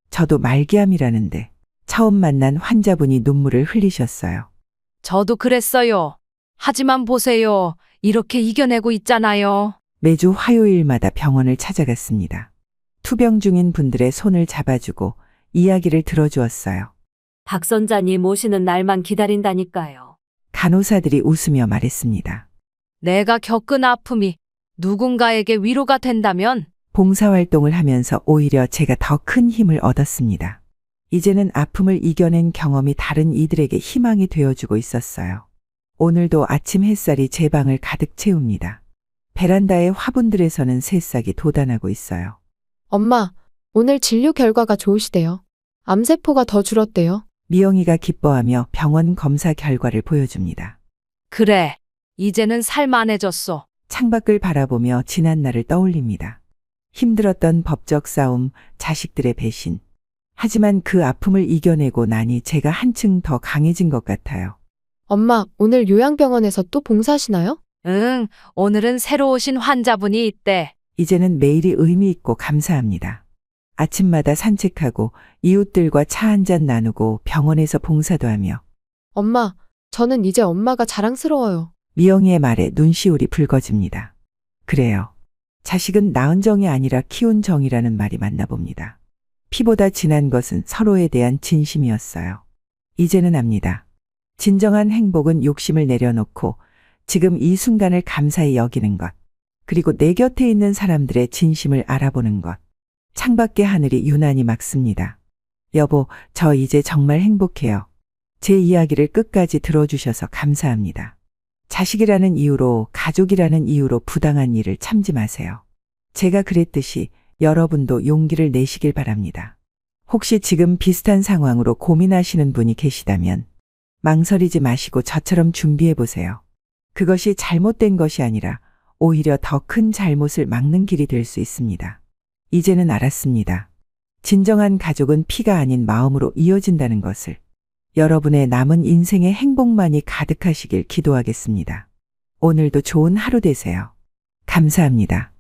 저도 말기암이라는데 처음 만난 환자분이 눈물을 흘리셨어요. 저도 그랬어요. 하지만 보세요. 이렇게 이겨내고 있잖아요. 매주 화요일마다 병원을 찾아갔습니다. 투병 중인 분들의 손을 잡아주고 이야기를 들어주었어요. 박 선자님 오시는 날만 기다린다니까요. 간호사들이 웃으며 말했습니다. 내가 겪은 아픔이 누군가에게 위로가 된다면 봉사활동을 하면서 오히려 제가 더 큰 힘을 얻었습니다. 이제는 아픔을 이겨낸 경험이 다른 이들에게 희망이 되어주고 있었어요. 오늘도 아침 햇살이 제 방을 가득 채웁니다. 베란다의 화분들에서는 새싹이 돋아나고 있어요. 엄마, 오늘 진료 결과가 좋으시대요. 암세포가 더 줄었대요. 미영이가 기뻐하며 병원 검사 결과를 보여줍니다. 그래, 이제는 살만해졌어. 창밖을 바라보며 지난 날을 떠올립니다. 힘들었던 법적 싸움, 자식들의 배신. 하지만 그 아픔을 이겨내고 나니 제가 한층 더 강해진 것 같아요. 엄마, 오늘 요양병원에서 또 봉사하시나요? 응, 오늘은 새로 오신 환자분이 있대. 이제는 매일이 의미 있고 감사합니다. 아침마다 산책하고 이웃들과 차 한잔 나누고 병원에서 봉사도 하며. 엄마, 저는 이제 엄마가 자랑스러워요. 미영이의 말에 눈시울이 붉어집니다. 그래요. 자식은 낳은 정이 아니라 키운 정이라는 말이 맞나 봅니다. 피보다 진한 것은 서로에 대한 진심이었어요. 이제는 압니다. 진정한 행복은 욕심을 내려놓고 지금 이 순간을 감사히 여기는 것. 그리고 내 곁에 있는 사람들의 진심을 알아보는 것. 창밖의 하늘이 유난히 맑습니다. 여보, 저 이제 정말 행복해요. 제 이야기를 끝까지 들어주셔서 감사합니다. 자식이라는 이유로, 가족이라는 이유로 부당한 일을 참지 마세요. 제가 그랬듯이 여러분도 용기를 내시길 바랍니다. 혹시 지금 비슷한 상황으로 고민하시는 분이 계시다면 망설이지 마시고 저처럼 준비해 보세요. 그것이 잘못된 것이 아니라 오히려 더 큰 잘못을 막는 길이 될 수 있습니다. 이제는 알았습니다. 진정한 가족은 피가 아닌 마음으로 이어진다는 것을. 여러분의 남은 인생의 행복만이 가득하시길 기도하겠습니다. 오늘도 좋은 하루 되세요. 감사합니다.